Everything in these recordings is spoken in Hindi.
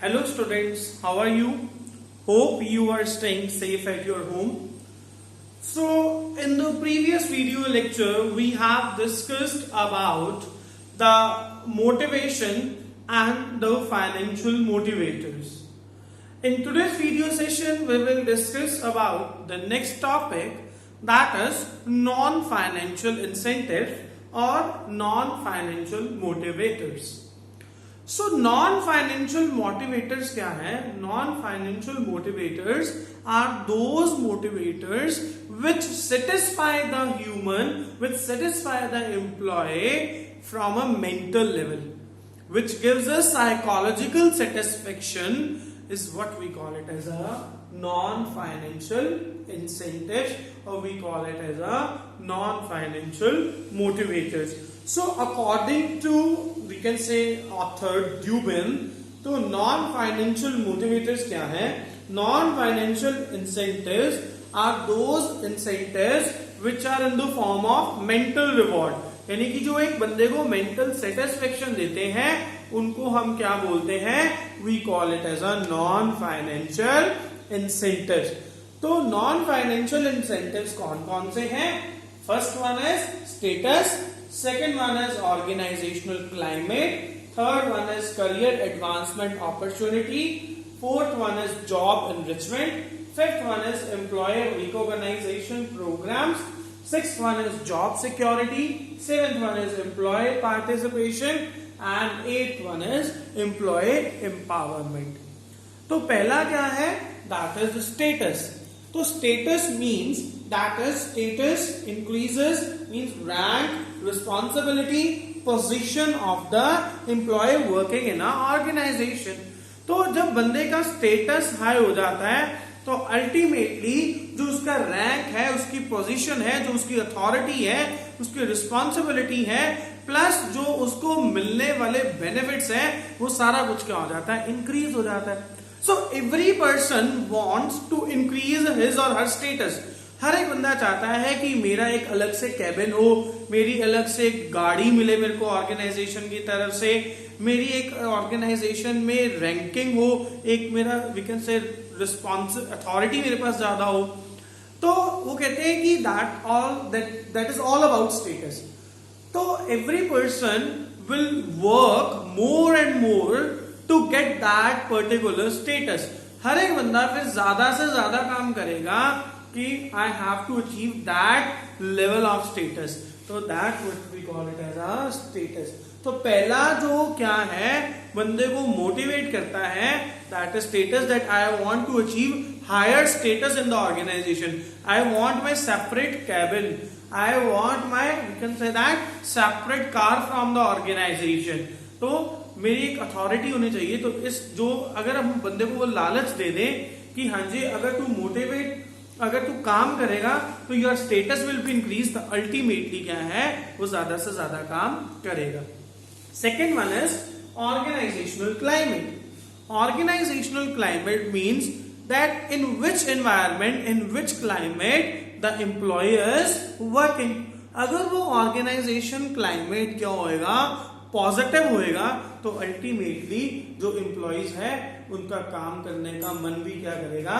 Hello students, how are you? Hope you are staying safe at your home. So in the previous video lecture we have discussed about the motivation and the financial motivators. In today's video session we will discuss about the next topic, that is non-financial incentive or non-financial motivators. So non-financial motivators क्या है? Non-financial motivators are those motivators which satisfy the human, which satisfy the employee from a mental level, which gives us psychological satisfaction, is what we call it as a non-financial incentive, or we call it as a non-financial motivators. So according to, we can say, author Dubin, तो non-financial motivators क्या है? Non-financial incentives are those incentives which are in the form of mental reward. यानी कि जो एक बंदे को mental satisfaction देते हैं उनको हम क्या बोलते हैं? We call it as a non-financial incentives. तो non-financial incentives कौन कौन से हैं? First one is status, second one is organizational climate, third one is career advancement opportunity, fourth one is job enrichment, fifth one is employer recognition programs, sixth one is job security, seventh one is employee participation, and eighth one is employee empowerment. तो पहला क्या है? That is the status. तो status means, that is status increases, means rank, responsibility, position of the employee working in a organization. तो जब बंदे का स्टेटस हाई हो जाता है तो अल्टीमेटली जो उसका रैंक है, उसकी पोजीशन है, जो उसकी अथॉरिटी है, उसकी रिस्पॉन्सिबिलिटी है, प्लस जो उसको मिलने वाले बेनिफिट्स हैं, वो सारा कुछ क्या हो जाता है? इंक्रीज हो जाता है. So every person wants to increase his और हर स्टेटस. हर एक बंदा चाहता है कि मेरा एक अलग से कैबिन हो, मेरी अलग से एक गाड़ी मिले मेरे को ऑर्गेनाइजेशन की तरफ से, मेरी एक ऑर्गेनाइजेशन में रैंकिंग हो, एक मेरा we can say response authority मेरे पास ज्यादा हो. तो वो कहते हैं कि that is all about status. तो every person will work more and more to get that particular status. हर एक बंदा फिर ज्यादा से ज्यादा काम करेगा कि I have to achieve that level of status. तो that what we call it as a status. तो पहला जो क्या है बंदे को मोटिवेट करता है, that is status, that I want to achieve higher status in the organization. I want my separate cabin, I want my, we can say that, separate car from the organization. तो मेरी एक अथॉरिटी होनी चाहिए. तो इस जो अगर हम बंदे को वो लालच दे दें कि हाँ जी अगर तू काम करेगा तो your status will be increase, तो अल्टीमेटली क्या है वो ज्यादा से ज्यादा काम करेगा. Second one is organizational climate. Organizational climate means that in which environment, in which climate the employee is working. अगर वो ऑर्गेनाइजेशन क्लाइमेट क्या होएगा? पॉजिटिव होएगा, तो अल्टीमेटली जो एम्प्लॉइज है उनका काम करने का मन भी क्या करेगा?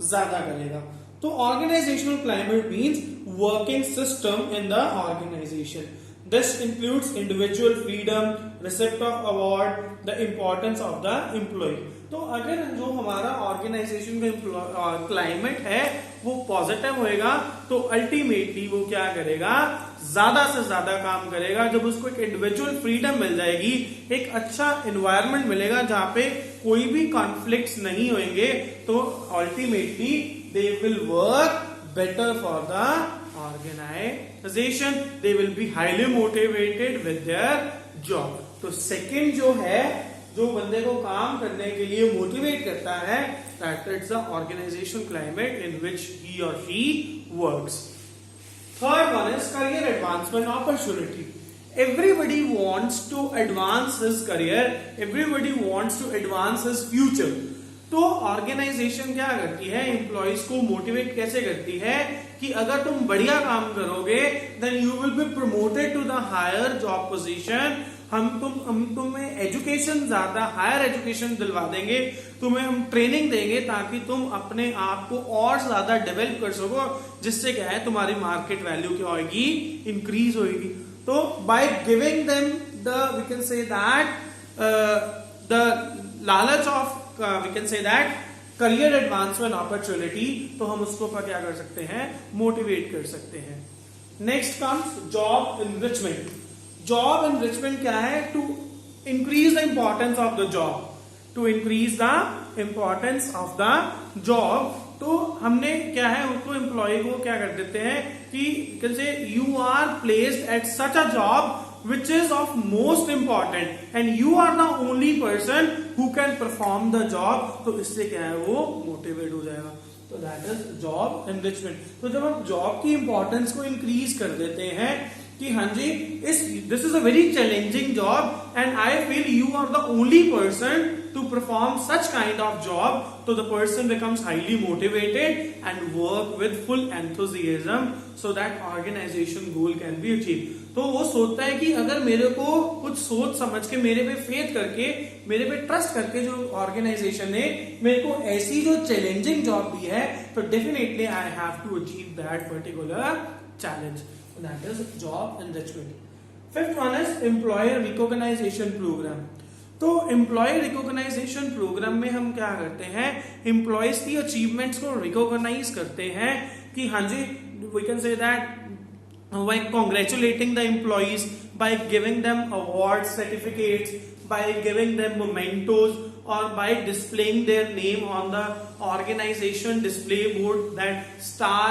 ज्यादा करेगा. तो organizational climate means working system in the organization. This includes individual freedom, receipt of award, the importance of the employee. तो अगर जो हमारा ऑर्गेनाइजेशन का क्लाइमेट है वो पॉजिटिव होएगा तो अल्टीमेटली वो क्या करेगा? ज्यादा से ज्यादा काम करेगा. जब उसको एक इंडिविजुअल फ्रीडम मिल जाएगी, एक अच्छा एनवायरनमेंट मिलेगा जहां पे कोई भी कॉन्फ्लिक्ट्स नहीं होंगे, तो ultimately they will work better for the organization. They will be highly motivated with their job. तो सेकेंड जो है, जो बंदे को काम करने के लिए मोटिवेट करता है, that is the organization climate in which he और she works. Third one is career advancement opportunity. Everybody wants to advance his career. Everybody wants to advance his future. तो ऑर्गेनाइजेशन क्या करती है? एम्प्लॉइज को मोटिवेट कैसे करती है कि अगर तुम बढ़िया काम करोगे then you will be promoted to the higher job position, हम तुम्हें एजुकेशन ज्यादा हायर एजुकेशन दिलवा देंगे, तुम्हें हम ट्रेनिंग देंगे ताकि तुम अपने आप को और ज्यादा डेवलप कर सको, जिससे क्या है तुम्हारी मार्केट वैल्यू क्या होगी, इंक्रीज होगी। तो by giving them the we can say that the लालच of we can say that career advancement opportunity, तो हम उसको क्या कर सकते हैं, मोटिवेट कर सकते हैं। Next comes job enrichment. Job enrichment क्या है, to increase the importance of the job, to increase the importance of the job. तो हमने क्या है उनको एम्प्लॉय को क्या कर देते हैं कि can say you are placed at such a job which is of most important and you are the only person who can perform the job, तो इससे क्या है वो मोटिवेट हो जाएगा। तो दैट इज जॉब एनरिचमेंट। तो जब हम जॉब की इंपॉर्टेंस को इंक्रीज कर देते हैं कि हाँ जी this is a very challenging job and I feel you are the only person to perform such kind of job, तो the person becomes highly motivated and work with full enthusiasm so that organization goal can be achieve. तो वो सोचता है कि अगर मेरे को कुछ सोच समझ के, मेरे पे फेथ करके, मेरे पे ट्रस्ट करके जो ऑर्गेनाइजेशन ने मेरे को ऐसी जो चैलेंजिंग जॉब दी है, तो definitely I have to achieve that particular challenge. That is job enrichment. Fifth one is employer recognization program. तो एम्प्लॉय रिकॉग्नाइजेशन प्रोग्राम में हम क्या करते हैं, एम्प्लॉयज की अचीवमेंट्स को रिकॉग्नाइज करते हैं कि हाँ जी we can say that by congratulating the employees, by giving them awards, certificates, by giving them mementos, or by displaying their name on the organization display board, that star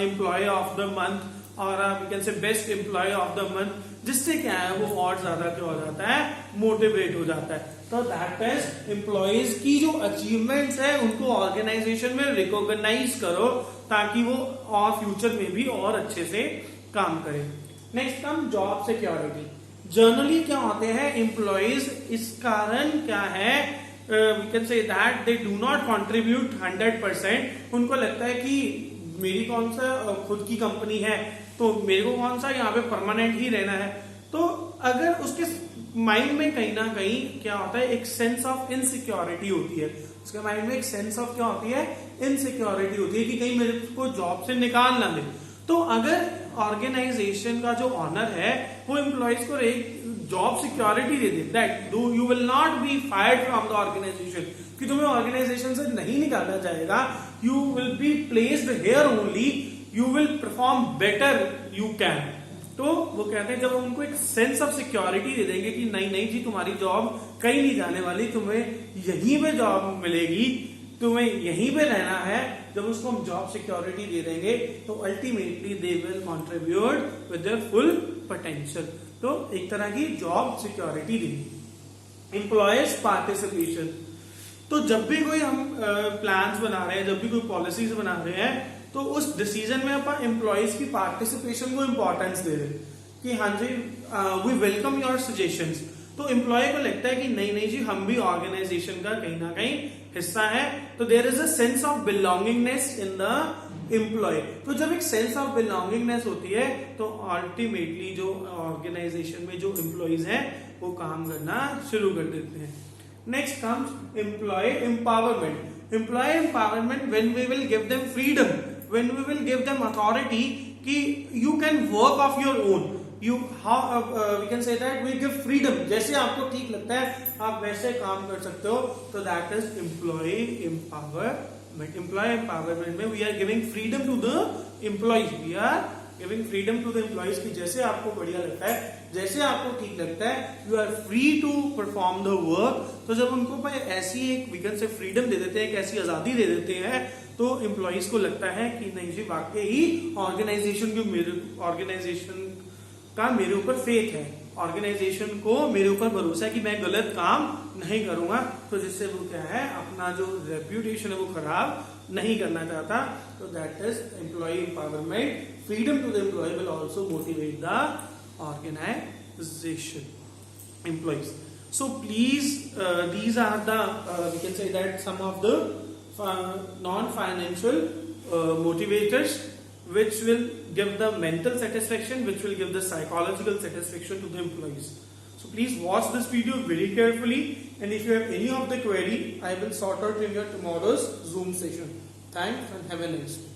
employee of the month or we can say best employee of the month, जिससे क्या है वो और ज्यादा क्या हो जाता है, मोटिवेट हो जाता है। तो दैट इज एम्प्लॉयज की जो अचीवमेंट्स है उनको ऑर्गेनाइजेशन में रिकॉग्नाइज करो ताकि वो और फ्यूचर में भी और अच्छे से काम करें। Next come job security. Generally क्या होते हैं एम्प्लॉयज, इस कारण क्या है we can say that they do not contribute 100%। उनको लगता है कि मेरी कौन सा खुद की कंपनी है, तो मेरे को कौन सा यहाँ पे परमानेंट ही रहना है। तो अगर उसके माइंड में कहीं ना कहीं क्या होता है, एक सेंस ऑफ इनसिक्योरिटी होती है, उसके माइंड में एक सेंस ऑफ क्या होती है, इनसिक्योरिटी होती है कि कहीं मेरे को जॉब से निकाल ना दे। तो अगर ऑर्गेनाइजेशन का जो ऑनर है वो एम्प्लॉयज को एक जॉब सिक्योरिटी दे दे, that you will not be fired from the organization, कि तुम्हें ऑर्गेनाइजेशन से नहीं निकाला जाएगा, you will be placed here only, you will perform better you can. तो वो कहते हैं जब हम उनको एक सेंस ऑफ सिक्योरिटी दे देंगे कि नहीं नहीं जी तुम्हारी जॉब कहीं नहीं जाने वाली, तुम्हें यहीं पे जॉब मिलेगी, तुम्हें यहीं पे रहना है, जब उसको हम जॉब सिक्योरिटी दे देंगे तो ultimately they will contribute with their full potential. तो एक तरह की जॉब सिक्योरिटी देंगे। Employees participation. तो जब भी कोई हम प्लान्स बना रहे हैं, जब भी कोई पॉलिसीज बना रहे हैं, तो उस डिसीजन में अपन एम्प्लॉयज की पार्टिसिपेशन को इंपॉर्टेंस दे रहे कि हाँ जी वी वेलकम योर सजेशंस। तो एम्प्लॉय को लगता है कि नहीं नहीं जी हम भी ऑर्गेनाइजेशन का कहीं ना कहीं हिस्सा है, तो there is a sense of belongingness in the employee. तो जब एक सेंस ऑफ बिलोंगिंगनेस होती है तो अल्टीमेटली जो ऑर्गेनाइजेशन में जो एम्प्लॉयज हैं वो काम करना शुरू कर देते हैं। Next comes employ empowerment. Employ empowerment when we will give them freedom, when we will give them authority कि you can work of your own, you how we can say that we give freedom, जैसे आपको ठीक लगता है आप वैसे काम कर सकते हो। तो that is employ empowerment. Employ empowerment में we are giving freedom to the employees, we are giving freedom to the employees की जैसे आपको बढ़िया लगता है, जैसे आपको ठीक लगता है, you are free to perform the work. तो जब उनको ऐसी एक वी कैन से फ्रीडम दे देते हैं, एक ऐसी आजादी दे देते हैं, तो एम्प्लॉयज को लगता है कि नहीं जी वाकई ही ऑर्गेनाइजेशन का मेरे ऊपर फेथ है, ऑर्गेनाइजेशन को मेरे ऊपर भरोसा है कि मैं गलत काम नहीं करूंगा। तो जिससे वो क्या है अपना जो रेप्यूटेशन है वो खराब नहीं करना चाहता। तो that is employ empowerment. Freedom to the employee will also motivate the organization employees. So please, these are the we can say that some of the non-financial motivators which will give the mental satisfaction, which will give the psychological satisfaction to the employees. So please watch this video very carefully, and if you have any of the query, I will sort out in your tomorrow's Zoom session. Thanks and have a nice day.